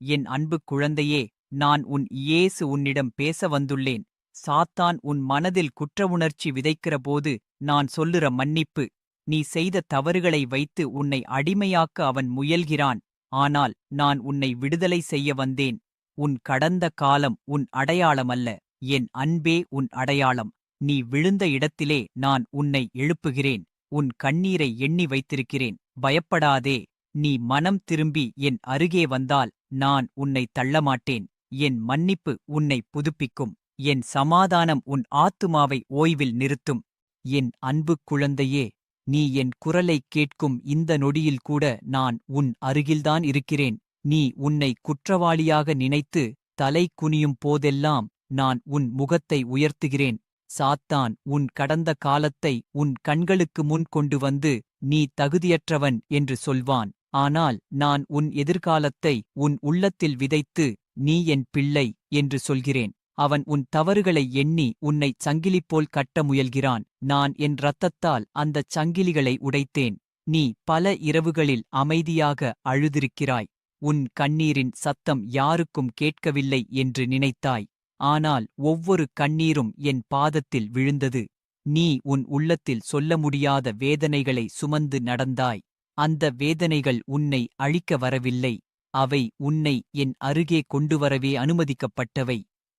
என் அன்பு குழந்தையே, நான் உன் இயேசு உன்னிடம் பேச வந்துள்ளேன். சாத்தான் உன் மனதில் குற்றவுணர்ச்சி விதைக்கிறபோது நான் சொல்லுற மன்னிப்பு. நீ செய்த தவறுகளை வைத்து உன்னை அடிமையாக்க அவன் முயல்கிறான். ஆனால் நான் உன்னை விடுதலை செய்ய வந்தேன். உன் கடந்த காலம் உன் அடையாளமல்ல, என் அன்பே உன் அடையாளம். நீ விழுந்த இடத்திலே நான் உன்னை எழுப்புகிறேன். உன் கண்ணீரை எண்ணி வைத்திருக்கிறேன். பயப்படாதே. நீ மனம் திரும்பி என் அருகே வந்தால் நான் உன்னை தள்ளமாட்டேன். என் மன்னிப்பு உன்னை புதுப்பிக்கும். என் சமாதானம் உன் ஆத்துமாவை ஓய்வில் நிறுத்தும். என் அன்பு குழந்தையே, நீ என் குரலைக் கேட்கும் இந்த நொடியில் கூட நான் உன் அருகில்தான் இருக்கிறேன். நீ உன்னை குற்றவாளியாக நினைத்து தலை குனியும் போதெல்லாம் நான் உன் முகத்தை உயர்த்துகிறேன். சாத்தான் உன் கடந்த காலத்தை உன் கண்களுக்கு முன் கொண்டு வந்து நீ தகுதியற்றவன் என்று சொல்வான். ஆனால் நான் உன் எதிர்காலத்தை உன் உள்ளத்தில் விதைத்து நீ என் பிள்ளை என்று சொல்கிறேன். அவன் உன் தவறுகளை எண்ணி உன்னைச் சங்கிலிபோல் கட்ட முயல்கிறான். நான் என் இரத்தத்தால் அந்தச் சங்கிலிகளை உடைத்தேன். நீ பல இரவுகளில் அமைதியாக அழுதிருக்கிறாய். உன் கண்ணீரின் சத்தம் யாருக்கும் கேட்கவில்லை என்று நினைத்தாய். ஆனால் ஒவ்வொரு கண்ணீரும் என் பாதத்தில் விழுந்தது. நீ உன் உள்ளத்தில் சொல்ல முடியாத வேதனைகளை சுமந்து நடந்தாய். அந்த வேதனைகள் உன்னை அழிக்க வரவில்லை. அவை உன்னை என் அருகே கொண்டுவரவே அனுமதிக்கப்பட்டவை.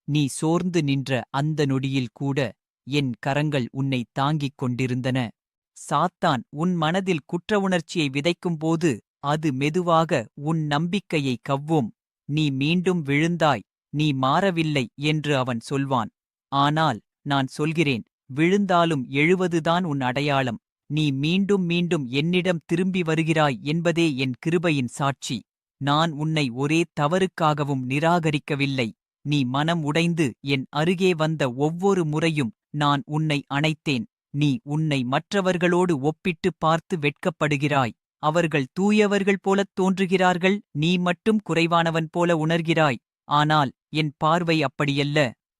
நீ சோர்ந்து நின்ற அந்த நொடியில் கூட என் கரங்கள் உன்னை தாங்கிக் கொண்டிருந்தன. சாத்தான் உன் மனதில் குற்றவுணர்ச்சியை விதைக்கும்போது அது மெதுவாக உன் நம்பிக்கையை கவ்வும். நீ மீண்டும் விழுந்தாய், நீ மாறவில்லை என்று அவன் சொல்வான். ஆனால் நான் சொல்கிறேன், விழுந்தாலும் எழுவதுதான் உன் அடையாளம். நீ மீண்டும் மீண்டும் என்னிடம் திரும்பி வருகிறாய் என்பதே என் கிருபையின் சாட்சி. நான் உன்னை ஒரே தவறுக்காகவும் நிராகரிக்கவில்லை. நீ மனம் உடைந்து என் அருகே வந்த ஒவ்வொரு முறையும் நான் உன்னை அணைத்தேன். நீ உன்னை மற்றவர்களோடு ஒப்பிட்டு பார்த்து வெட்கப்படுகிறாய். அவர்கள் தூயவர்கள் போலத் தோன்றுகிறார்கள், நீ மட்டும் குறைவானவன் போல உணர்கிறாய். ஆனால் என் பார்வை அப்படியல்ல.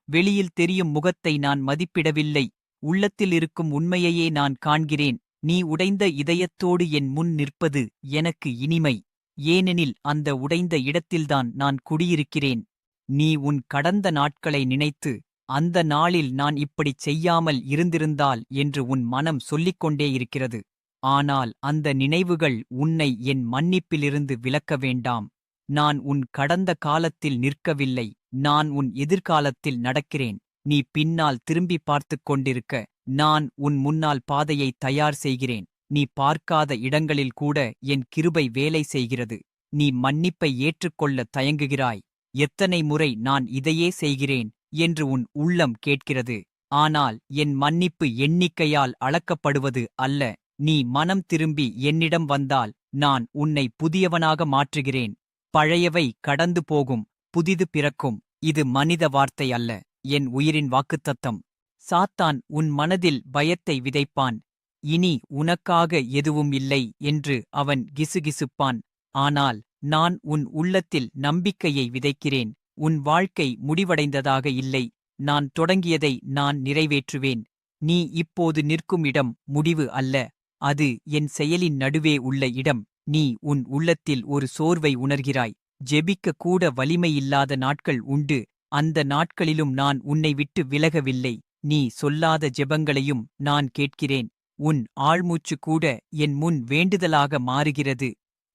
வெளியில் தெரியும் முகத்தை நான் மதிப்பிடவில்லை. உள்ளத்தில் இருக்கும் உண்மையையே நான் காண்கிறேன். நீ உடைந்த இதயத்தோடு என் முன் நிற்பது எனக்கு இனிமை. ஏனெனில் அந்த உடைந்த இடத்தில்தான் நான் குடியிருக்கிறேன். நீ உன் கடந்த நாட்களை நினைத்து, அந்த நாளில் நான் இப்படிச் செய்யாமல் இருந்திருந்தால் என்று உன் மனம் சொல்லிக்கொண்டே இருக்கிறது. ஆனால் அந்த நினைவுகள் உன்னை என் மன்னிப்பிலிருந்து விலக்க வேண்டாம். நான் உன் கடந்த காலத்தில் நிற்கவில்லை, நான் உன் எதிர்காலத்தில் நடக்கிறேன். நீ பின்னால் திரும்பி பார்த்துக் கொண்டிருக்க, நான் உன் முன்னால் பாதையை தயார் செய்கிறேன். நீ பார்க்காத இடங்களில் கூட என் கிருபை வேலை செய்கிறது. நீ மன்னிப்பை ஏற்றுக்கொள்ள தயங்குகிறாய். எத்தனை முறை நான் இதையே செய்கிறேன் என்று உன் உள்ளம் கேட்கிறது. ஆனால் என் மன்னிப்பு எண்ணிக்கையால் அளக்கப்படுவது அல்ல. நீ மனம் திரும்பி என்னிடம் வந்தால் நான் உன்னை புதியவனாக மாற்றுகிறேன். பழையவை கடந்து போகும், புதிது பிறக்கும். இது மனித வார்த்தை அல்ல, என் உயிரின் வாக்குத்தத்தம். சாத்தான் உன் மனதில் பயத்தை விதைப்பான். இனி உனக்காக எதுவும் இல்லை என்று அவன் கிசுகிசுப்பான். ஆனால் நான் உன் உள்ளத்தில் நம்பிக்கையை விதைக்கிறேன். உன் வாழ்க்கை முடிவடைந்ததாக இல்லை. நான் தொடங்கியதை நான் நிறைவேற்றுவேன். நீ இப்போது நிற்கும் இடம் முடிவு அல்ல, அது என் செயலின் நடுவே உள்ள இடம். நீ உன் உள்ளத்தில் ஒரு சோர்வை உணர்கிறாய். ஜெபிக்க கூட வலிமையில்லாத நாட்கள் உண்டு. அந்த நாட்களிலும் நான் உன்னை விட்டு விலகவில்லை. நீ சொல்லாத ஜெபங்களையும் நான் கேட்கிறேன். உன் ஆழ்மூச்சு கூட என் முன் வேண்டுதலாக மாறுகிறது.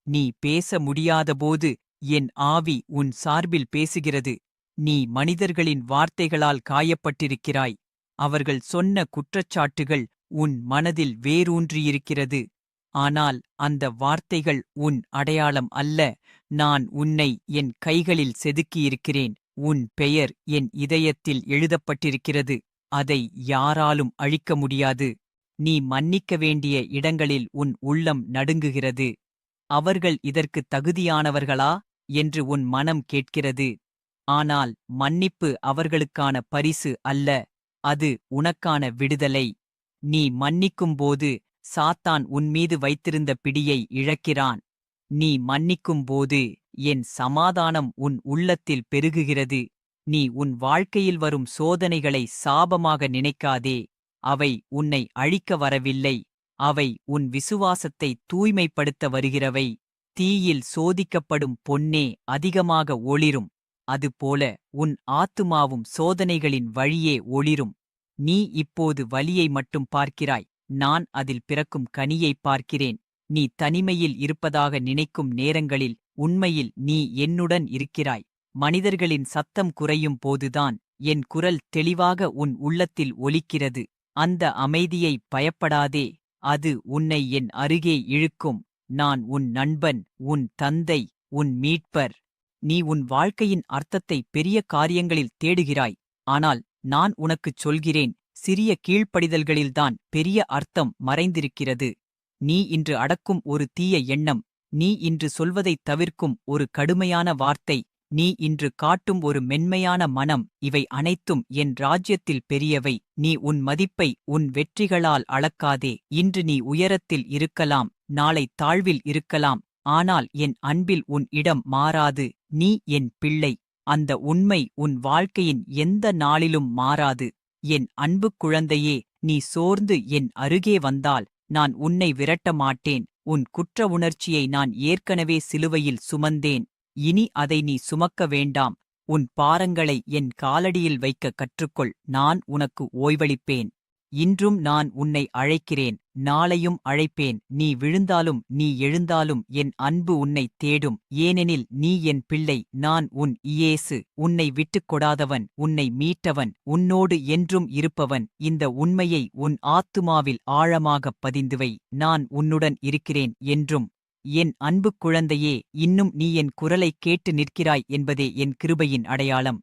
நீ பேச முடியாதபோது என் ஆவி உன் சார்பில் பேசுகிறது. நீ மனிதர்களின் வார்த்தைகளால் காயப்பட்டிருக்கிறாய். அவர்கள் சொன்ன குற்றச்சாட்டுகள் உன் மனதில் வேரூன்றியிருக்கிறது. ஆனால் அந்த வார்த்தைகள் உன் அடையாளம் அல்ல. நான் உன்னை என் கைகளில் செதுக்கியிருக்கிறேன். உன் பெயர் என் இதயத்தில் எழுதப்பட்டிருக்கிறது. அதை யாராலும் அழிக்க முடியாது. நீ மன்னிக்க வேண்டிய இடங்களில் உன் உள்ளம் நடுங்குகிறது. அவர்கள் இதற்கு தகுதியானவர்களா என்று உன் மனம் கேட்கிறது. ஆனால் மன்னிப்பு அவர்களுக்கான பரிசு அல்ல, அது உனக்கான விடுதலை. நீ மன்னிக்கும்போது சாத்தான் உன்மீது வைத்திருந்த பிடியை இழக்கிறான். நீ மன்னிக்கும்போது என் சமாதானம் உன் உள்ளத்தில் பெருகுகிறது. நீ உன் வாழ்க்கையில் வரும் சோதனைகளை சாபமாக நினைக்காதே. அவை உன்னை அழிக்க வரவில்லை. அவை உன் விசுவாசத்தை தூய்மைப்படுத்த வருகிறவை. தீயில் சோதிக்கப்படும் பொன்னே அதிகமாக ஒளிரும். அதுபோல உன் ஆத்துமாவும் சோதனைகளின் வழியே ஒளிரும். நீ இப்போது வலியை மட்டும் பார்க்கிறாய், நான் அதில் பிறக்கும் கனியைப் பார்க்கிறேன். நீ தனிமையில் இருப்பதாக நினைக்கும் நேரங்களில் உண்மையில் நீ என்னுடன் இருக்கிறாய். மனிதர்களின் சத்தம் குறையும் போதுதான் என் குரல் தெளிவாக உன் உள்ளத்தில் ஒலிக்கிறது. அந்த அமைதியை பயப்படாதே, அது உன்னை என் அருகே இழுக்கும். நான் உன் நண்பன், உன் தந்தை, உன் மீட்பர். நீ உன் வாழ்க்கையின் அர்த்தத்தை பெரிய காரியங்களில் தேடுகிறாய். ஆனால் நான் உனக்குச் சொல்கிறேன், சிறிய கீழ்ப்படிதல்களில்தான் பெரிய அர்த்தம் மறைந்திருக்கிறது. நீ இன்று அடக்கும் ஒரு தீய எண்ணம், நீ இன்று சொல்வதைத் தவிர்க்கும் ஒரு கடுமையான வார்த்தை, நீ இன்று காட்டும் ஒரு மென்மையான மனம், இவை அனைத்தும் என் ராஜ்யத்தில் பெரியவை. நீ உன் மதிப்பை உன் வெற்றிகளால் அளக்காதே. இன்று நீ உயரத்தில் இருக்கலாம், நாளை தாழ்வில் இருக்கலாம், ஆனால் என் அன்பில் உன் இடம் மாறாது. நீ என் பிள்ளை. அந்த உண்மை உன் வாழ்க்கையின் எந்த நாளிலும் மாறாது. என் அன்புக் குழந்தையே, நீ சோர்ந்து என் அருகே வந்தால் நான் உன்னை விரட்ட மாட்டேன். உன் குற்ற உணர்ச்சியை நான் ஏற்கனவே சிலுவையில் சுமந்தேன். இனி அதை நீ சுமக்க வேண்டாம். உன் பாரங்களை என் காலடியில் வைக்க கற்றுக்கொள். நான் உனக்கு ஓய்வளிப்பேன். இன்றும் நான் உன்னை அழைக்கிறேன், நாளையும் அழைப்பேன். நீ விழுந்தாலும் நீ எழுந்தாலும் என் அன்பு உன்னைத் தேடும். ஏனெனில் நீ என் பிள்ளை, நான் உன் இயேசு. உன்னை விட்டுக் கொடாதவன், உன்னை மீட்டவன், உன்னோடு என்றும் இருப்பவன். இந்த உண்மையை உன் ஆத்துமாவில் ஆழமாகப் பதிந்துவை. நான் உன்னுடன் இருக்கிறேன் என்றும். என் அன்புக் குழந்தையே, இன்னும் நீ என் குரலைக் கேட்டு நிற்கிறாய் என்பதே என் கிருபையின் அடையாளம்.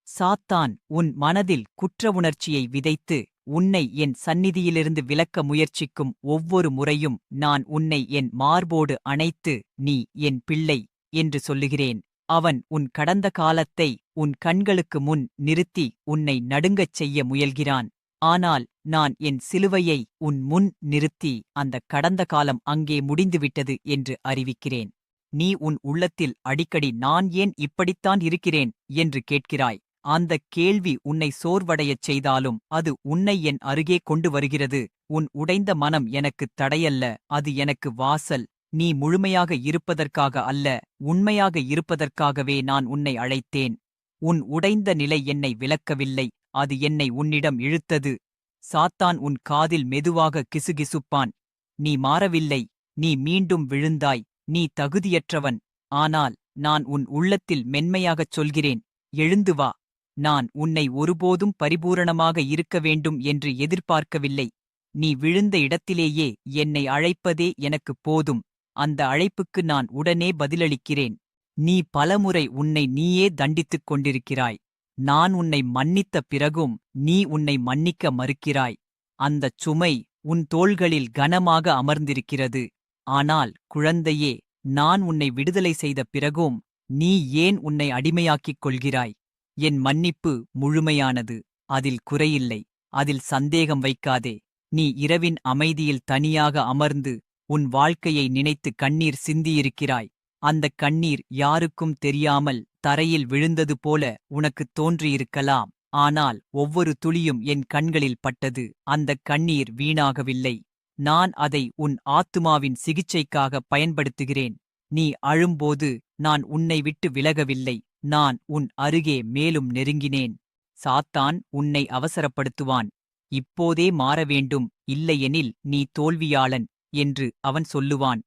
சாத்தான் உன் மனதில் குற்ற உணர்ச்சியை விதைத்து உன்னை என் சந்நிதியிலிருந்து விலக்க முயற்சிக்கும் ஒவ்வொரு முறையும் நான் உன்னை என் மார்போடு அணைத்து, நீ என் பிள்ளை என்று சொல்லுகிறேன். அவன் உன் கடந்த காலத்தை உன் கண்களுக்கு முன் நிறுத்தி உன்னை நடுங்கச் செய்ய முயல்கிறான். ஆனால் நான் என் சிலுவையை உன் முன் நிறுத்தி அந்தக் கடந்த காலம் அங்கே முடிந்துவிட்டது என்று அறிவிக்கிறேன். நீ உன் உள்ளத்தில் அடிக்கடி நான் ஏன் இப்படித்தான் இருக்கிறேன் என்று கேட்கிறாய். அந்தக் கேள்வி உன்னை சோர்வடையச் செய்தாலும் அது உன்னை என் அருகே கொண்டு வருகிறது. உன் உடைந்த மனம் எனக்குத் தடையல்ல, அது எனக்கு வாசல். நீ முழுமையாக இருப்பதற்காக அல்ல, உண்மையாக இருப்பதற்காகவே நான் உன்னை அழைத்தேன். உன் உடைந்த நிலை என்னை விலக்கவில்லை, அது என்னை உன்னிடம் இழுத்தது. சாத்தான் உன் காதில் மெதுவாக கிசுகிசுப்பான். நீ மாறவில்லை, நீ மீண்டும் விழுந்தாய், நீ தகுதியற்றவன். ஆனால் நான் உன் உள்ளத்தில் மென்மையாகச் சொல்கிறேன், எழுந்து வா. நான் உன்னை ஒருபோதும் பரிபூரணமாக இருக்க வேண்டும் என்று எதிர்பார்க்கவில்லை. நீ விழுந்த இடத்திலேயே என்னை அழைப்பதே எனக்குப் போதும். அந்த அழைப்புக்கு நான் உடனே பதிலளிக்கிறேன். நீ பலமுறை உன்னை நீயே தண்டித்துக் கொண்டிருக்கிறாய். நான் உன்னை மன்னித்த பிறகும் நீ உன்னை மன்னிக்க மறுக்கிறாய். அந்தச் சுமை உன் தோள்களில் கனமாக அமர்ந்திருக்கிறது. ஆனால் குழந்தையே, நான் உன்னை விடுதலை செய்த பிறகும் நீ ஏன் உன்னை அடிமையாக்கிக் கொள்கிறாய்? என் மன்னிப்பு முழுமையானது, அதில் குறையில்லை. அதில் சந்தேகம் வைக்காதே. நீ இரவின் அமைதியில் தனியாக அமர்ந்து உன் வாழ்க்கையை நினைத்து கண்ணீர் சிந்தியிருக்கிறாய். அந்தக் கண்ணீர் யாருக்கும் தெரியாமல் தரையில் விழுந்தது போல உனக்குத் தோன்றியிருக்கலாம். ஆனால் ஒவ்வொரு துளியும் என் கண்களில் பட்டது. அந்தக் கண்ணீர் வீணாகவில்லை. நான் அதை உன் ஆத்துமாவின் சிகிச்சைக்காக பயன்படுத்துகிறேன். நீ அழும்போது நான் உன்னை விட்டு விலகவில்லை. நான் உன் அருகே மேலும் நெருங்கினேன். சாத்தான் உன்னை அவசரப்படுத்துவான். இப்போதே மாற வேண்டும், இல்லையெனில் நீ தோல்வியாளன் என்று அவன் சொல்லுவான்.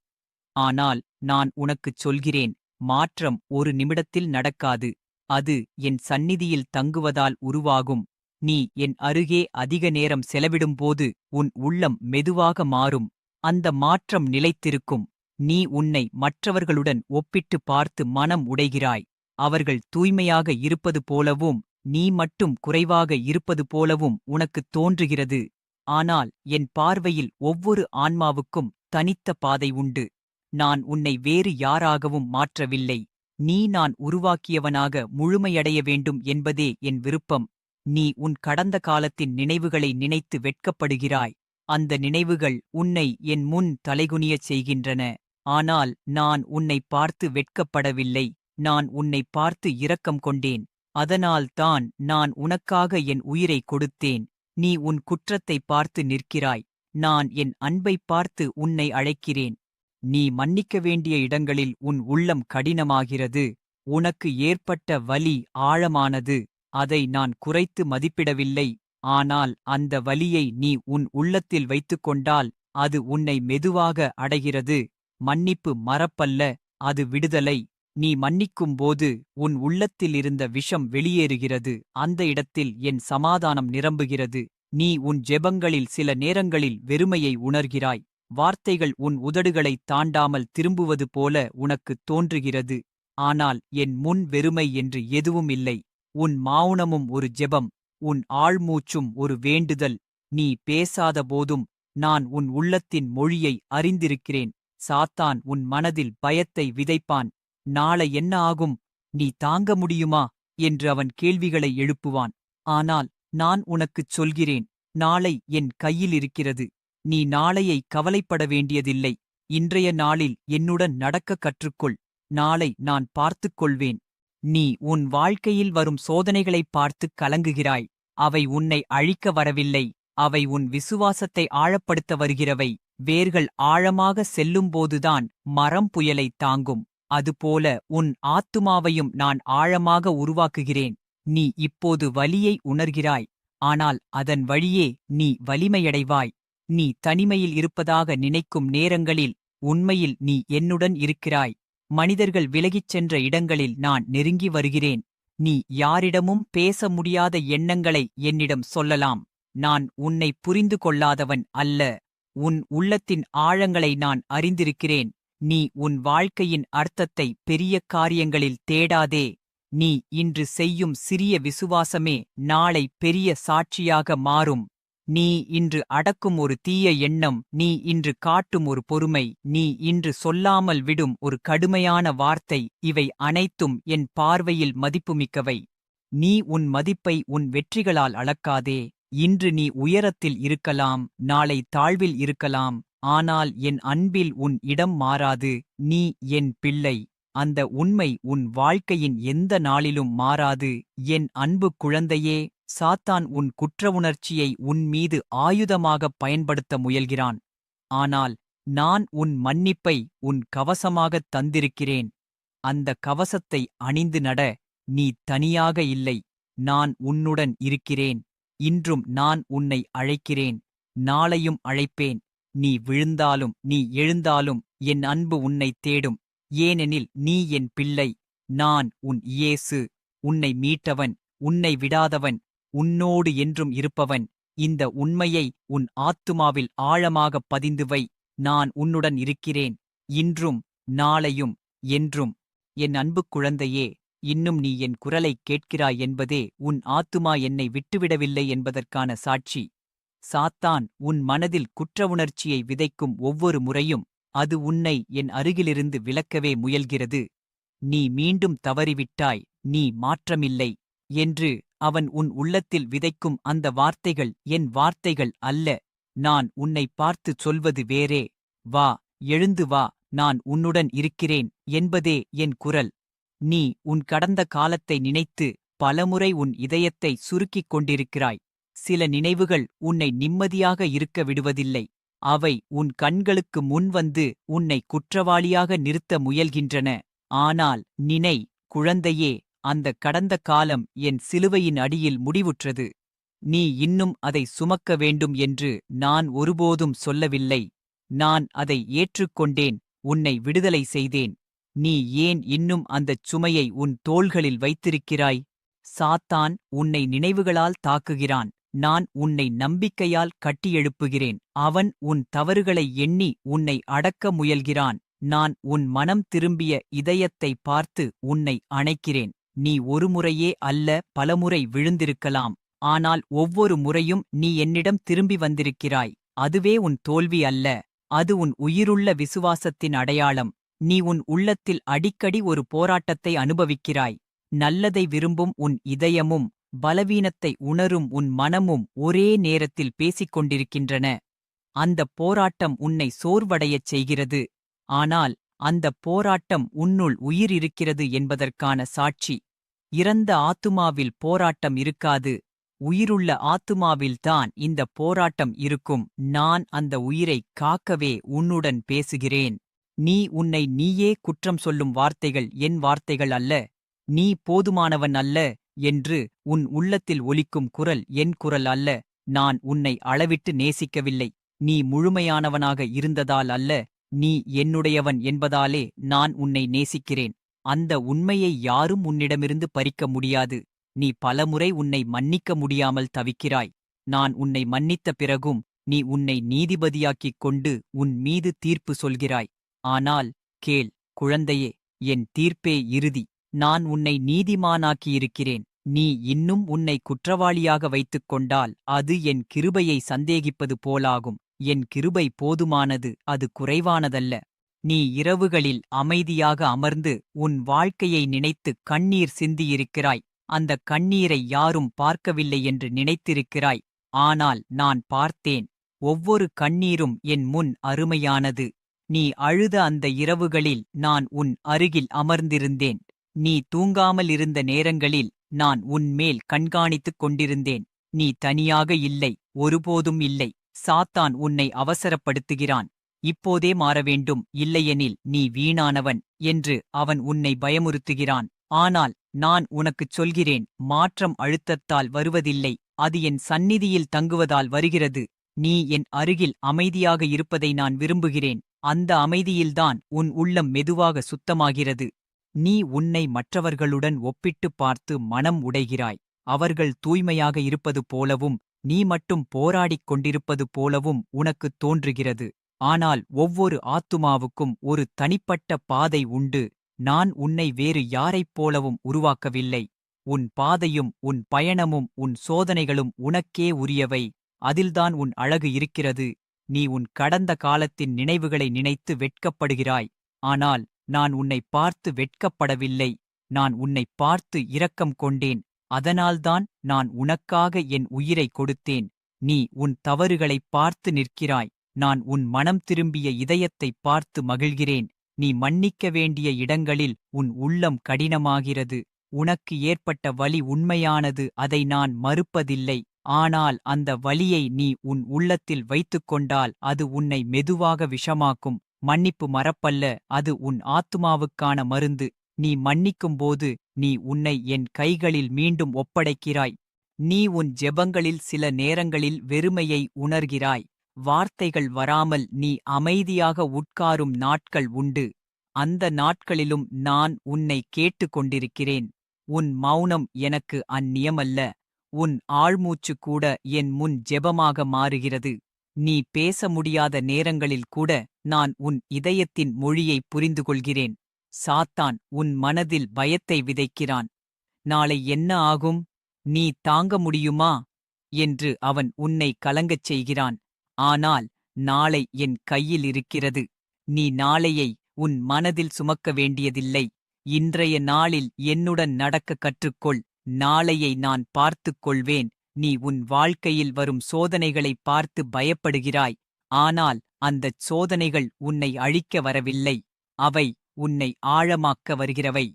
ஆனால் நான் உனக்குச் சொல்கிறேன், மாற்றம் ஒரு நிமிடத்தில் நடக்காது. அது என் சந்நிதியில் தங்குவதால் உருவாகும். நீ என் அருகே அதிக நேரம் செலவிடும்போது உன் உள்ளம் மெதுவாக மாறும். அந்த மாற்றம் நிலைத்திருக்கும். நீ உன்னை மற்றவர்களுடன் ஒப்பிட்டு பார்த்து மனம் உடைகிறாய். அவர்கள் தூய்மையாக இருப்பது போலவும் நீ மட்டும் குறைவாக இருப்பது போலவும் உனக்குத் தோன்றுகிறது. ஆனால் என் பார்வையில் ஒவ்வொரு ஆன்மாவுக்கும் தனித்த பாதை உண்டு. நான் உன்னை வேறு யாராகவும் மாற்றவில்லை. நீ நான் உருவாக்கியவனாக முழுமையடைய வேண்டும் என்பதே என் விருப்பம். நீ உன் கடந்த காலத்தின் நினைவுகளை நினைத்து வெட்கப்படுகிறாய். அந்த நினைவுகள் உன்னை என் முன் தலைகுனியச் செய்கின்றன. ஆனால் நான் உன்னை பார்த்து வெட்கப்படவில்லை. நான் உன்னை பார்த்து இரக்கம் கொண்டேன். அதனால்தான் நான் உனக்காக என் உயிரை கொடுத்தேன். நீ உன் குற்றத்தை பார்த்து நிற்கிறாய். நான் என் அன்பைப் பார்த்து உன்னை அழைக்கிறேன். நீ மன்னிக்க வேண்டிய இடங்களில் உன் உள்ளம் கடினமாகிறது. உனக்கு ஏற்பட்ட வலி ஆழமானது. அதை நான் குறைத்து மதிப்பிடவில்லை. ஆனால் அந்த வலியை நீ உன் உள்ளத்தில் வைத்துக்கொண்டால் அது உன்னை மெதுவாக அடைகிறது. மன்னிப்பு மறப்பல்ல, அது விடுதலை. நீ மன்னிக்கும்போது உன் உள்ளத்தில் இருந்த விஷம் வெளியேறுகிறது. அந்த இடத்தில் என் சமாதானம் நிரம்புகிறது. நீ உன் ஜெபங்களில் சில நேரங்களில் வெறுமையை உணர்கிறாய். வார்த்தைகள் உன் உதடுகளைத் தாண்டாமல் திரும்புவது போல உனக்குத் தோன்றுகிறது. ஆனால் என் முன் வெறுமை என்று எதுவும் இல்லை. உன் மௌனமும் ஒரு ஜெபம். உன் ஆழ்மூச்சும் ஒரு வேண்டுதல். நீ பேசாதபோதும் நான் உன் உள்ளத்தின் மொழியை அறிந்திருக்கிறேன். சாத்தான் உன் மனதில் பயத்தை விதைப்பான். நாளை என்ன ஆகும், நீ தாங்க முடியுமா என்று அவன் கேள்விகளை எழுப்புவான். ஆனால் நான் உனக்குச் சொல்கிறேன், நாளை என் கையில் இருக்கிறது. நீ நாளையை கவலைப்பட வேண்டியதில்லை. இன்றைய நாளில் என்னுடன் நடக்க கற்றுக்கொள். நாளை நான் பார்த்துக் கொள்வேன். நீ உன் வாழ்க்கையில் வரும் சோதனைகளைப் பார்த்துக் கலங்குகிறாய். அவை உன்னை அழிக்க வரவில்லை. அவை உன் விசுவாசத்தை ஆழப்படுத்த வருகிறவை. வேர்கள் ஆழமாக செல்லும்போதுதான் மரம் புயலைத் தாங்கும். அதுபோல உன் ஆத்துமாவையும் நான் ஆழமாக உருவாக்குகிறேன். நீ இப்போது வலியை உணர்கிறாய். ஆனால் அதன் வழியே நீ வலிமையடைவாய். நீ தனிமையில் இருப்பதாக நினைக்கும் நேரங்களில் உண்மையில் நீ என்னுடன் இருக்கிறாய். மனிதர்கள் விலகிச் சென்ற இடங்களில் நான் நெருங்கி வருகிறேன். நீ யாரிடமும் பேச முடியாத எண்ணங்களை என்னிடம் சொல்லலாம். நான் உன்னை புரிந்து கொள்ளாதவன் அல்ல. உன் உள்ளத்தின் ஆழங்களை நான் அறிந்திருக்கிறேன். நீ உன் வாழ்க்கையின் அர்த்தத்தை பெரிய காரியங்களில் தேடாதே. நீ இன்று செய்யும் சிறிய விசுவாசமே நாளை பெரிய சாட்சியாக மாறும். நீ இன்று அடக்கும் ஒரு தீய எண்ணம், நீ இன்று காட்டும் ஒரு பொறுமை, நீ இன்று சொல்லாமல் விடும் ஒரு கடுமையான வார்த்தை, இவை அனைத்தும் என் பார்வையில் மதிப்புமிக்கவை. நீ உன் மதிப்பை உன் வெற்றிகளால் அளக்காதே. இன்று நீ உயரத்தில் இருக்கலாம், நாளை தாழ்வில் இருக்கலாம். ஆனால் என் அன்பில் உன் இடம் மாறாது. நீ என் பிள்ளை. அந்த உண்மை உன் வாழ்க்கையின் எந்த நாளிலும் மாறாது. என் அன்பு குழந்தையே, சாத்தான் உன் குற்றவுணர்ச்சியை உன் மீது ஆயுதமாகப் பயன்படுத்த முயல்கிறான். ஆனால் நான் உன் மன்னிப்பை உன் கவசமாகத் தந்திருக்கிறேன். அந்த கவசத்தை அணிந்து நட. நீ தனியாக இல்லை. நான் உன்னுடன் இருக்கிறேன். இன்றும் நான் உன்னை அழைக்கிறேன். நாளையும் அழைப்பேன். நீ விழுந்தாலும் நீ எழுந்தாலும் என் அன்பு உன்னைத் தேடும். ஏனெனில் நீ என் பிள்ளை. நான் உன் இயேசு. உன்னை மீட்டவன், உன்னை விடாதவன், உன்னோடு என்றும் இருப்பவன். இந்த உண்மையை உன் ஆத்துமாவில் ஆழமாகப் பதிந்து வை. நான் உன்னுடன் இருக்கிறேன். இன்றும் நாளையும் என்றும். என் அன்புக் குழந்தையே, இன்னும் நீ என் குரலைக் கேட்கிறாய் என்பதே உன் ஆத்துமா என்னை விட்டுவிடவில்லை என்பதற்கான சாட்சி. சாத்தான் உன் மனதில் குற்றவுணர்ச்சியை விதைக்கும் ஒவ்வொரு முறையும் அது உன்னை என் அருகிலிருந்து விலக்கவே முயல்கிறது. நீ மீண்டும் தவறிவிட்டாய், நீ மாற்றமில்லை என்று அவன் உன் உள்ளத்தில் விதைக்கும் அந்த வார்த்தைகள் என் வார்த்தைகள் அல்ல. நான் உன்னை பார்த்துச் சொல்வது வேறே. வா, எழுந்து வா, நான் உன்னுடன் இருக்கிறேன் என்பதே என் குரல். நீ உன் கடந்த காலத்தை நினைத்து பலமுறை உன் இதயத்தை சுருக்கிக் கொண்டிருக்கிறாய். சில நினைவுகள் உன்னை நிம்மதியாக இருக்க விடுவதில்லை. அவை உன் கண்களுக்கு முன்வந்து உன்னை குற்றவாளியாக நிறுத்த முயல்கின்றன. ஆனால் நினை, குழந்தையே, அந்த கடந்த காலம் என் சிலுவையின் அடியில் முடிவுற்றது. நீ இன்னும் அதை சுமக்க வேண்டும் என்று நான் ஒருபோதும் சொல்லவில்லை. நான் அதை ஏற்றுக்கொண்டேன், உன்னை விடுதலை செய்தேன். நீ ஏன் இன்னும் அந்தச் சுமையை உன் தோள்களில் வைத்திருக்கிறாய்? சாத்தான் உன்னை நினைவுகளால் தாக்குகிறான். நான் உன்னை நம்பிக்கையால் கட்டியெழுப்புகிறேன். அவன் உன் தவறுகளை எண்ணி உன்னை அடக்க முயல்கிறான். நான் உன் மனம் திரும்பிய இதயத்தை பார்த்து உன்னை அணைக்கிறேன். நீ ஒருமுறையே அல்ல, பலமுறை விழுந்திருக்கலாம். ஆனால் ஒவ்வொரு முறையும் நீ என்னிடம் திரும்பி வந்திருக்கிறாய். அதுவே உன் தோல்வி அல்ல, அது உன் உயிருள்ள விசுவாசத்தின் அடையாளம். நீ உன் உள்ளத்தில் அடிக்கடி ஒரு போராட்டத்தை அனுபவிக்கிறாய். நல்லதை விரும்பும் உன் இதயமும் பலவீனத்தை உணரும் உன் மனமும் ஒரே நேரத்தில் பேசிக் கொண்டிருக்கின்றன. அந்தப் போராட்டம் உன்னை சோர்வடையச் செய்கிறது. ஆனால் அந்தப் போராட்டம் உன்னுள் உயிர் இருக்கிறது என்பதற்கான சாட்சி. இறந்த ஆத்துமாவில் போராட்டம் இருக்காது. உயிருள்ள ஆத்துமாவில்தான் இந்தப் போராட்டம் இருக்கும். நான் அந்த உயிரைக் காக்கவே உன்னுடன் பேசுகிறேன். நீ உன்னை நீயே குற்றம் சொல்லும் வார்த்தைகள் என் வார்த்தைகள் அல்ல. நீ போதுமானவன் அல்ல என்று உன் உள்ளத்தில் ஒலிக்கும் குரல் என் குரல் அல்ல. நான் உன்னை அளவிட்டு நேசிக்கவில்லை. நீ முழுமையானவனாக இருந்ததால் அல்ல, நீ என்னுடையவன் என்பதாலே நான் உன்னை நேசிக்கிறேன். அந்த உண்மையை யாரும் உன்னிடமிருந்து பறிக்க முடியாது. நீ பலமுறை உன்னை மன்னிக்க முடியாமல் தவிக்கிறாய். நான் உன்னை மன்னித்த பிறகும் நீ உன்னை நீதிபதியாக்கிக் கொண்டு உன் மீது தீர்ப்பு சொல்கிறாய். ஆனால் கேள் குழந்தையே, என் தீர்ப்பே இறுதி. நான் உன்னை நீதிமானாக்கியிருக்கிறேன். நீ இன்னும் உன்னை குற்றவாளியாக வைத்துக் கொண்டால் அது என் கிருபையை சந்தேகிப்பது போலாகும். என் கிருபை போதுமானது, அது குறைவானதல்ல. நீ இரவுகளில் அமைதியாக அமர்ந்து உன் வாழ்க்கையை நினைத்து கண்ணீர் சிந்தியிருக்கிறாய். அந்த கண்ணீரை யாரும் பார்க்கவில்லை என்று நினைத்திருக்கிறாய். ஆனால் நான் பார்த்தேன். ஒவ்வொரு கண்ணீரும் என் முன் அருமையானது. நீ அழுத அந்த இரவுகளில் நான் உன் அருகில் அமர்ந்திருந்தேன். நீ தூங்காமல் இருந்த நேரங்களில் நான் உன்மேல் கண்காணித்துக் கொண்டிருந்தேன். நீ தனியாக இல்லை, ஒருபோதும் இல்லை. சாத்தான் உன்னை அவசரப்படுத்துகிறான். இப்போதே மாற வேண்டும், இல்லையெனில் நீ வீணானவன் என்று அவன் உன்னை பயமுறுத்துகிறான். ஆனால் நான் உனக்குச் சொல்கிறேன், மாற்றம் அழுத்தத்தால் வருவதில்லை, அது என் சந்நிதியில் தங்குவதால் வருகிறது. நீ என் அருகில் அமைதியாக இருப்பதை நான் விரும்புகிறேன். அந்த அமைதியில்தான் உன் உள்ளம் மெதுவாக சுத்தமாகிறது. நீ உன்னை மற்றவர்களுடன் ஒப்பிட்டுப் பார்த்து மனம் உடைகிறாய். அவர்கள் தூய்மையாக இருப்பது போலவும் நீ மட்டும் போராடிக் கொண்டிருப்பது போலவும் உனக்குத் தோன்றுகிறது. ஆனால் ஒவ்வொரு ஆத்துமாவுக்கும் ஒரு தனிப்பட்ட பாதை உண்டு. நான் உன்னை வேறு யாரைப் போலவும் உருவாக்கவில்லை. உன் பாதையும் உன் பயணமும் உன் சோதனைகளும் உனக்கே உரியவை. அதில்தான் உன் அழகு இருக்கிறது. நீ உன் கடந்த காலத்தின் நினைவுகளை நினைத்து வெட்கப்படுகிறாய். ஆனால் நான் உன்னை பார்த்து வெட்கப்படவில்லை. நான் உன்னை பார்த்து இரக்கம் கொண்டேன். அதனால்தான் நான் உனக்காக என் உயிரை கொடுத்தேன். நீ உன் தவறுகளைப் பார்த்து நிற்கிறாய். நான் உன் மனம் திரும்பிய இதயத்தைப் பார்த்து மகிழ்கிறேன். நீ மன்னிக்க வேண்டிய இடங்களில் உன் உள்ளம் கடினமாகிறது. உனக்கு ஏற்பட்ட வலி உண்மையானது, அதை நான் மறுப்பதில்லை. ஆனால் அந்த வலியை நீ உன் உள்ளத்தில் வைத்துக்கொண்டால் அது உன்னை மெதுவாக விஷமாக்கும். மன்னிப்பு மறப்பல்ல, அது உன் ஆத்துமாவுக்கான மருந்து. நீ மன்னிக்கும்போது நீ உன்னை என் கைகளில் மீண்டும் ஒப்படைக்கிறாய். நீ உன் ஜெபங்களில் சில நேரங்களில் வெறுமையை உணர்கிறாய். வார்த்தைகள் வராமல் நீ அமைதியாக உட்காரும் நாட்கள் உண்டு. அந்த நாட்களிலும் நான் உன்னை கேட்டுக்கொண்டிருக்கிறேன். உன் மௌனம் எனக்கு அந்நியமல்ல. உன் ஆழ்மூச்சு கூட என் முன் ஜெபமாக மாறுகிறது. நீ பேச முடியாத நேரங்களில் கூட நான் உன் இதயத்தின் மொழியை புரிந்துகொள்கிறேன். சாத்தான் உன் மனதில் பயத்தை விதைக்கிறான். நாளை என்ன ஆகும், நீ தாங்க முடியுமா என்று அவன் உன்னை கலங்கச் செய்கிறான். ஆனால் நாளை என் கையில் இருக்கிறது. நீ நாளையை உன் மனதில் சுமக்க வேண்டியதில்லை. இன்றைய நாளில் என்னுடன் நடக்க கற்றுக்கொள். நாளையை நான் பார்த்துக் கொள்வேன். நீ உன் வாழ்க்கையில் வரும் சோதனைகளை பார்த்து பயப்படுகிறாய். ஆனால் அந்தச் சோதனைகள் உன்னை அழிக்க வரவில்லை. அவை உன்னை ஆழமாக்க வருகிறவை.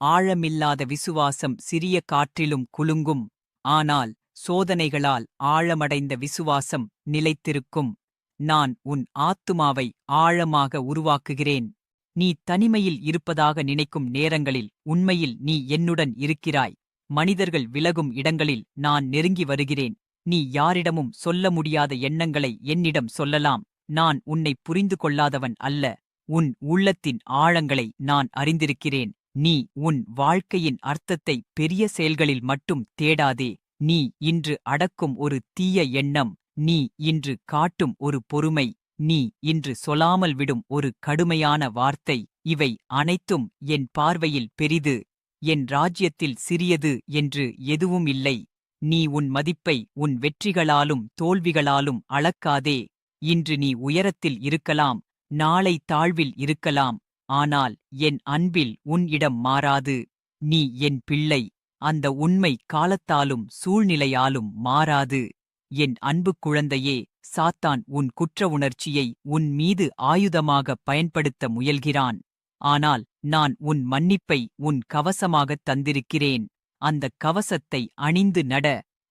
ஆழமில்லாத விசுவாசம் சிறிய காற்றிலும் குலுங்கும். ஆனால் சோதனைகளால் ஆழமடைந்த விசுவாசம் நிலைத்திருக்கும். நான் உன் ஆத்துமாவை ஆழமாக உருவாக்குகிறேன். நீ தனிமையில் இருப்பதாக நினைக்கும் நேரங்களில் உண்மையில் நீ என்னுடன் இருக்கிறாய். மனிதர்கள் விலகும் இடங்களில் நான் நெருங்கி வருகிறேன். நீ யாரிடமும் சொல்ல முடியாத எண்ணங்களை என்னிடம் சொல்லலாம். நான் உன்னை புரிந்து கொள்ளாதவன் அல்ல. உன் உள்ளத்தின் ஆழங்களை நான் அறிந்திருக்கிறேன். நீ உன் வாழ்க்கையின் அர்த்தத்தை பெரிய செயல்களில் மட்டும் தேடாதே. நீ இன்று அடக்கும் ஒரு தீய எண்ணம், நீ இன்று காட்டும் ஒரு பொறுமை, நீ இன்று சொல்லாமல் விடும் ஒரு கடுமையான வார்த்தை, இவை அனைத்தும் என் பார்வையில் பெரிது. என் ராஜ்யத்தில் சிறியது என்று எதுவும் இல்லை. நீ உன் மதிப்பை உன் வெற்றிகளாலும் தோல்விகளாலும் அளக்காதே. இன்று நீ உயரத்தில் இருக்கலாம், நாளை தாழ்வில் இருக்கலாம். ஆனால் என் அன்பில் உன் இடம் மாறாது. நீ என் பிள்ளை. அந்த உண்மை காலத்தாலும் சூழ்நிலையாலும் மாறாது. என் அன்பு குழந்தையே, சாத்தான் உன் குற்ற உணர்ச்சியை உன் மீது ஆயுதமாகப் பயன்படுத்த முயல்கிறான். ஆனால் நான் உன் மன்னிப்பை உன் கவசமாகத் தந்திருக்கிறேன். அந்தக் கவசத்தை அணிந்து நட.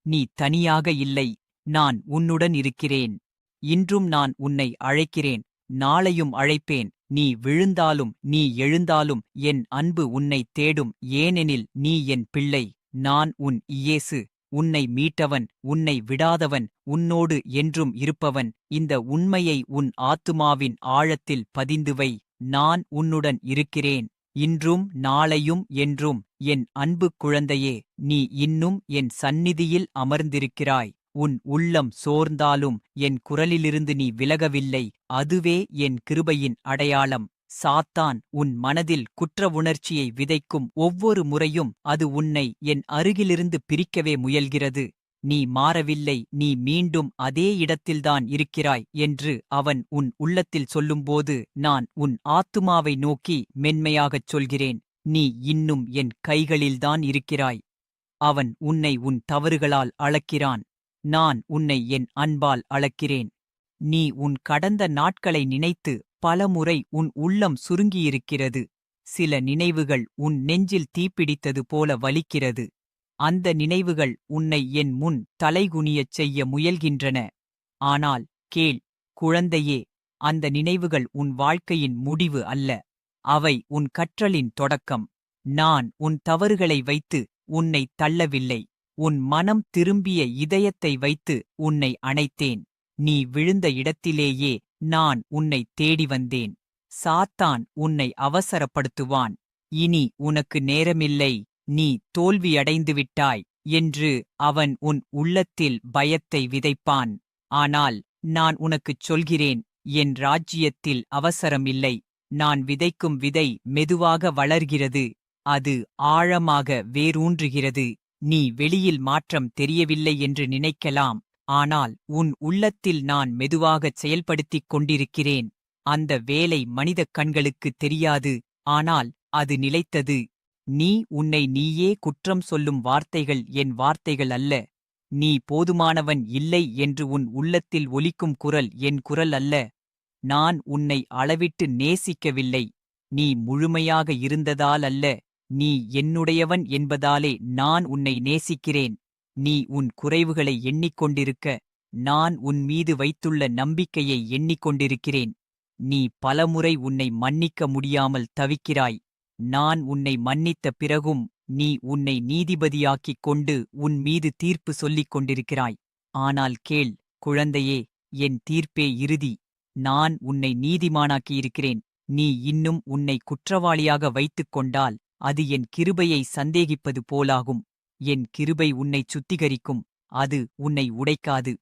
நீ தனியாக இல்லை, நான் உன்னுடன் இருக்கிறேன். இன்றும் நான் உன்னை அழைக்கிறேன். நாளையும் அழைப்பேன். நீ விழுந்தாலும் நீ எழுந்தாலும் என் அன்பு உன்னைத் தேடும். ஏனெனில் நீ என் பிள்ளை. நான் உன் இயேசு, உன்னை மீட்டவன், உன்னை விடாதவன், உன்னோடு என்றும் இருப்பவன். இந்த உண்மையை உன் ஆத்துமாவின் ஆழத்தில் பதிந்து வை. நான் உன்னுடன் இருக்கிறேன், இன்றும் நாளையும் என்றும். என் அன்பு குழந்தையே, நீ இன்னும் என் சந்நிதியில் அமர்ந்திருக்கிறாய். உன் உள்ளம் சோர்ந்தாலும் என் குரலிலிருந்து நீ விலகவில்லை. அதுவே என் கிருபையின் அடையாளம். சாத்தான் உன் மனதில் குற்ற உணர்ச்சியை விதைக்கும் ஒவ்வொரு முறையும் அது உன்னை என் அருகிலிருந்து பிரிக்கவே முயல்கிறது. நீ மாறவில்லை, நீ மீண்டும் அதே இடத்தில்தான் இருக்கிறாய் என்று அவன் உன் உள்ளத்தில் சொல்லும்போது நான் உன் ஆத்துமாவை நோக்கி மென்மையாகச் சொல்கிறேன். நீ இன்னும் என் கைகளில்தான் இருக்கிறாய். அவன் உன்னை உன் தவறுகளால் அளக்கிறான். நான் உன்னை என் அன்பால் அளக்கிறேன். நீ உன் கடந்த நாட்களை நினைத்து பலமுறை உன் உள்ளம் சுருங்கியிருக்கிறது. சில நினைவுகள் உன் நெஞ்சில் தீப்பிடித்தது போல வலிக்கிறது. அந்த நினைவுகள் உன்னை என் முன் தலைகுனியச் செய்ய முயல்கின்றன. ஆனால் கேள் குழந்தையே, அந்த நினைவுகள் உன் வாழ்க்கையின் முடிவு அல்ல. அவை உன் கற்றலின் தொடக்கம். நான் உன் தவறுகளை வைத்து உன்னை தள்ளவில்லை. உன் மனம் திரும்பிய இதயத்தை வைத்து உன்னை அணைத்தேன். நீ விழுந்த இடத்திலேயே நான் உன்னை தேடி வந்தேன். சாத்தான் உன்னை அவசரப்படுத்துவான். இனி உனக்கு நேரமில்லை, நீ தோல்வியடைந்து விட்டாய் என்று அவன் உன் உள்ளத்தில் பயத்தை விதைப்பான். ஆனால் நான் உனக்குச் சொல்கிறேன், என் ராஜ்யத்தில் அவசரமில்லை. நான் விதைக்கும் விதை மெதுவாக வளர்கிறது. அது ஆழமாக வேரூன்றுகிறது. நீ வெளியில் மாற்றம் தெரியவில்லை என்று நினைக்கலாம். ஆனால் உன் உள்ளத்தில் நான் மெதுவாகச் செயல்படுத்திக் கொண்டிருக்கிறேன். அந்த வேலை மனித கண்களுக்குத் தெரியாது, ஆனால் அது நிலைத்தது. நீ உன்னை நீயே குற்றம் சொல்லும் வார்த்தைகள் என் வார்த்தைகள் அல்ல. நீ போதுமானவன் இல்லை என்று உன் உள்ளத்தில் ஒலிக்கும் குரல் என் குரல் அல்ல. நான் உன்னை அளவிட்டு நேசிக்கவில்லை. நீ முழுமையாக இருந்ததால் அல்ல, நீ என்னுடையவன் என்பதாலே நான் உன்னை நேசிக்கிறேன். நீ உன் குறைவுகளை எண்ணிக்கொண்டிருக்க, நான் உன் மீது வைத்துள்ள நம்பிக்கையை எண்ணிக்கொண்டிருக்கிறேன். நீ பலமுறை உன்னை மன்னிக்க முடியாமல் தவிக்கிறாய். நான் உன்னை மன்னித்த பிறகும் நீ உன்னை நீதிபதியாக்கிக் கொண்டு உன் மீது தீர்ப்பு சொல்லிக் கொண்டிருக்கிறாய். ஆனால் கேள் குழந்தையே, என் தீர்ப்பே இறுதி. நான் உன்னை நீதிமானாக்கியிருக்கிறேன். நீ இன்னும் உன்னை குற்றவாளியாக வைத்துக் கொண்டால் அது என் கிருபையை சந்தேகிப்பது போலாகும். என் கிருபை உன்னைச் சுத்திகரிக்கும், அது உன்னை உடைக்காது.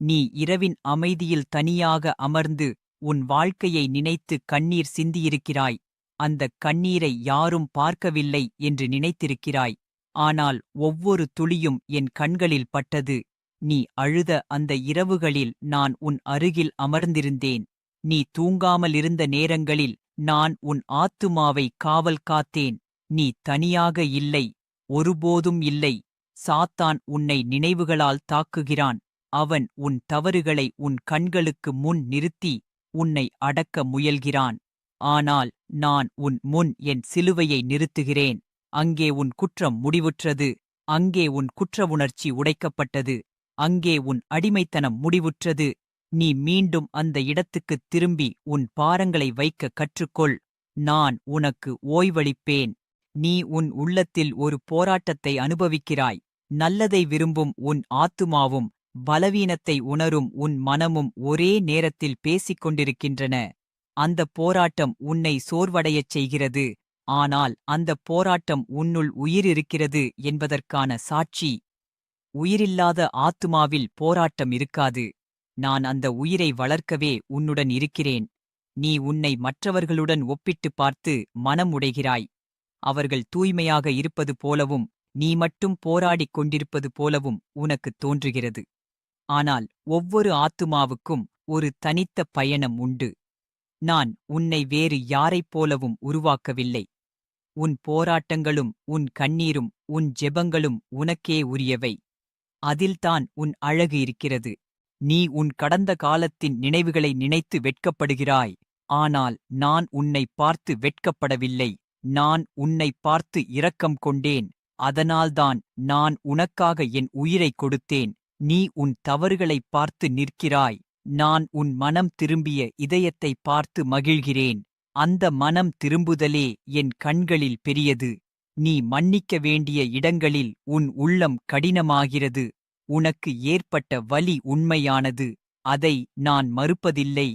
நீ இரவின் அமைதியில் தனியாக அமர்ந்து உன் வாழ்க்கையை நினைத்து கண்ணீர் சிந்தியிருக்கிறாய். அந்தக் கண்ணீரை யாரும் பார்க்கவில்லை என்று நினைத்திருக்கிறாய். ஆனால் ஒவ்வொரு துளியும் என் கண்களில் பட்டது. நீ அழுத அந்த இரவுகளில் நான் உன் அருகில் அமர்ந்திருந்தேன். நீ தூங்காமலிருந்த நேரங்களில் நான் உன் ஆத்துமாவை காவல் காத்தேன். நீ தனியாக இல்லை, ஒருபோதும் இல்லை. சாத்தான் உன்னை நினைவுகளால் தாக்குகிறான். அவன் உன் தவறுகளை உன் கண்களுக்கு முன் நிறுத்தி உன்னை அடக்க முயல்கிறான். ஆனால் நான் உன் முன் என் சிலுவையை நிறுத்துகிறேன். அங்கே உன் குற்றம் முடிவுற்றது. அங்கே உன் குற்ற உணர்ச்சி உடைக்கப்பட்டது. அங்கே உன் அடிமைத்தனம் முடிவுற்றது. நீ மீண்டும் அந்த இடத்துக்குத் திரும்பி உன் பாரங்களை வைக்க கற்றுக்கொள். நான் உனக்கு ஓய்வளிப்பேன். நீ உன் உள்ளத்தில் ஒரு போராட்டத்தை அனுபவிக்கிறாய். நல்லதை விரும்பும் உன் ஆத்துமாவும் பலவீனத்தை உணரும் உன் மனமும் ஒரே நேரத்தில் பேசிக் கொண்டிருக்கின்றன. அந்தப் போராட்டம் உன்னை சோர்வடையச் செய்கிறது. ஆனால் அந்தப் போராட்டம் உன்னுள் உயிரிருக்கிறது என்பதற்கான சாட்சி. உயிரில்லாத ஆத்துமாவில் போராட்டம் இருக்காது. நான் அந்த உயிரை வளர்க்கவே உன்னுடன் இருக்கிறேன். நீ உன்னை மற்றவர்களுடன் ஒப்பிட்டுப் பார்த்து மனம் உடைகிறாய். அவர்கள் தூய்மையாக இருப்பது போலவும் நீ மட்டும் போராடிக் கொண்டிருப்பது போலவும் உனக்குத் தோன்றுகிறது. ஆனால் ஒவ்வொரு ஆத்துமாவுக்கும் ஒரு தனித்த பயணம் உண்டு. நான் உன்னை வேறு யாரைப் போலவும் உருவாக்கவில்லை. உன் போராட்டங்களும் உன் கண்ணீரும் உன் ஜெபங்களும் உனக்கே உரியவை. அதில்தான் உன் அழகு இருக்கிறது. நீ உன் கடந்த காலத்தின் நினைவுகளை நினைத்து வெட்கப்படுகிறாய். ஆனால் நான் உன்னை பார்த்து வெட்கப்படவில்லை. நான் உன்னை பார்த்து இரக்கம் கொண்டேன். அதனால்தான் நான் உனக்காக என் உயிரைக் கொடுத்தேன். நீ உன் தவறுகளைப் பார்த்து நிற்கிறாய். நான் உன் மனம் திரும்பிய இதயத்தை பார்த்து மகிழ்கிறேன். அந்த மனம் திரும்புதலே என் கண்களில் பெரியது. நீ மன்னிக்க வேண்டிய இடங்களில் உன் உள்ளம் கடினமாகிறது. உனக்கு ஏற்பட்ட வலி உண்மையானது. அதை நான் மறுப்பதில்லை.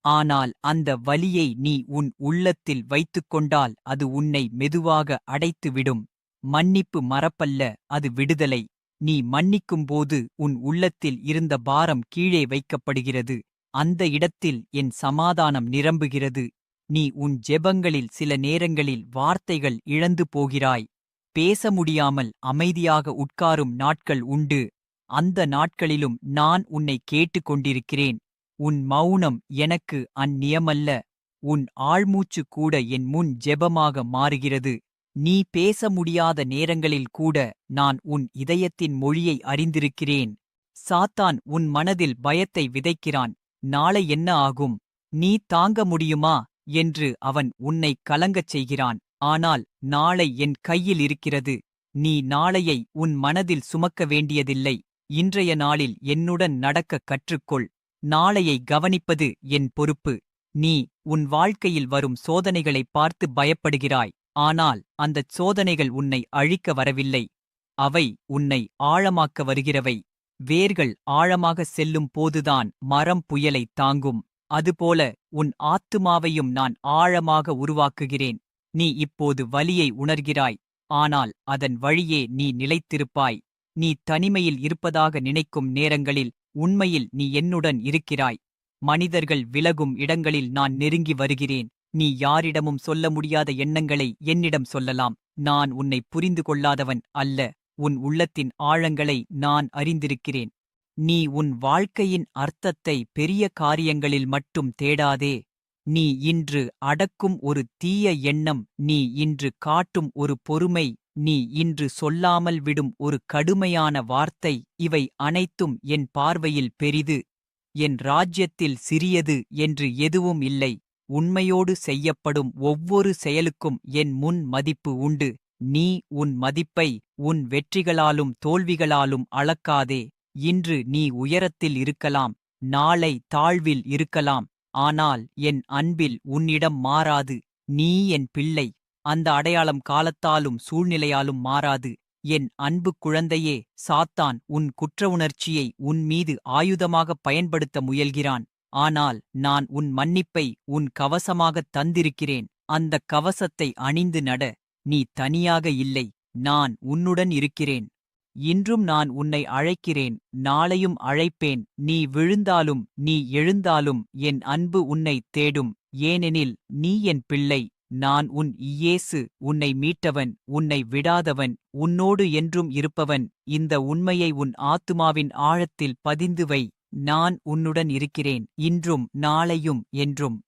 ஆனால் அந்த வலியை நீ உன் உள்ளத்தில் வைத்துக்கொண்டால் அது உன்னை மெதுவாக அடைத்துவிடும். மன்னிப்பு மறப்பல்ல, அது விடுதலை. நீ மன்னிக்கும்போது உன் உள்ளத்தில் இருந்த பாரம் கீழே வைக்கப்படுகிறது. அந்த இடத்தில் என் சமாதானம் நிரம்புகிறது. நீ உன் ஜெபங்களில் சில நேரங்களில் வார்த்தைகள் இழந்து போகிறாய். பேச முடியாமல் அமைதியாக உட்காரும் நாட்கள் உண்டு. அந்த நாட்களிலும் நான் உன்னை கேட்டுக் கொண்டிருக்கிறேன். உன் மௌனம் எனக்கு அந்நியமல்ல. உன் ஆழ்மூச்சு கூட என் முன் ஜெபமாக மாறுகிறது. நீ பேச முடியாத நேரங்களில் கூட நான் உன் இதயத்தின் மொழியை அறிந்திருக்கிறேன். சாத்தான் உன் மனதில் பயத்தை விதைக்கிறான். நாளை என்ன ஆகும்? நீ தாங்க முடியுமா என்று அவன் உன்னை கலங்கச் செய்கிறான். ஆனால் நாளை என் கையில் இருக்கிறது. நீ நாளையை உன் மனதில் சுமக்க வேண்டியதில்லை. இன்றைய நாளில் என்னுடன் நடக்க கற்றுக்கொள். நாளையை கவனிப்பது என் பொறுப்பு. நீ உன் வாழ்க்கையில் வரும் சோதனைகளைப் பார்த்து பயப்படுகிறாய். ஆனால் அந்தச் சோதனைகள் உன்னை அழிக்க வரவில்லை. அவை உன்னை ஆழமாக்க வருகிறவை. வேர்கள் ஆழமாக செல்லும் போதுதான் மரம் புயலைத் தாங்கும். அதுபோல உன் ஆத்துமாவையும் நான் ஆழமாக உருவாக்குகிறேன். நீ இப்போது வலியை உணர்கிறாய். ஆனால் அதன் வழியே நீ நிலைத்திருப்பாய். நீ தனிமையில் இருப்பதாக நினைக்கும் நேரங்களில் உண்மையில் நீ என்னுடன் இருக்கிறாய். மனிதர்கள் விலகும் இடங்களில் நான் நெருங்கி வருகிறேன். நீ யாரிடமும் சொல்ல முடியாத எண்ணங்களை என்னிடம் சொல்லலாம். நான் உன்னை புரிந்து கொள்ளாதவன் அல்ல. உன் உள்ளத்தின் ஆழங்களை நான் அறிந்திருக்கிறேன். நீ உன் வாழ்க்கையின் அர்த்தத்தை பெரிய காரியங்களில் மட்டும் தேடாதே. நீ இன்று அடக்கும் ஒரு தீய எண்ணம், நீ இன்று காட்டும் ஒரு பொறுமை, நீ இன்று சொல்லாமல் விடும் ஒரு கடுமையான வார்த்தை, இவை அனைத்தும் என் பார்வையில் பெரிது. என் ராஜ்யத்தில் சிறியது என்று எதுவும் இல்லை. உண்மையோடு செய்யப்படும் ஒவ்வொரு செயலுக்கும் என் முன் மதிப்பு உண்டு. நீ உன் மதிப்பை உன் வெற்றிகளாலும் தோல்விகளாலும் அளக்காதே. இன்று நீ உயரத்தில் இருக்கலாம், நாளை தாழ்வில் இருக்கலாம். ஆனால் என் அன்பில் உன்னிடம் மாறாது. நீ என் பிள்ளை. அந்த அடையாளம் காலத்தாலும் சூழ்நிலையாலும் மாறாது. என் அன்பு குழந்தையே, சாத்தான் உன் குற்ற உணர்ச்சியை உன் மீது ஆயுதமாகப் பயன்படுத்த முயல்கிறான். ஆனால் நான் உன் மன்னிப்பை உன் கவசமாகத் தந்திருக்கிறேன். அந்தக் கவசத்தை அணிந்து நட. நீ தனியாக இல்லை, நான் உன்னுடன் இருக்கிறேன். இன்றும் நான் உன்னை அழைக்கிறேன், நாளையும் அழைப்பேன். நீ விழுந்தாலும் நீ எழுந்தாலும் என் அன்பு உன்னைத் தேடும். ஏனெனில் நீ என் பிள்ளை. நான் உன் இயேசு, உன்னை மீட்டவன், உன்னை விடாதவன், உன்னோடு என்றும் இருப்பவன். இந்த உண்மையை உன் ஆத்துமாவின் ஆழத்தில் பதிந்து வை. நான் உன்னுடன் இருக்கிறேன், இன்றும் நாளையும் என்றும்.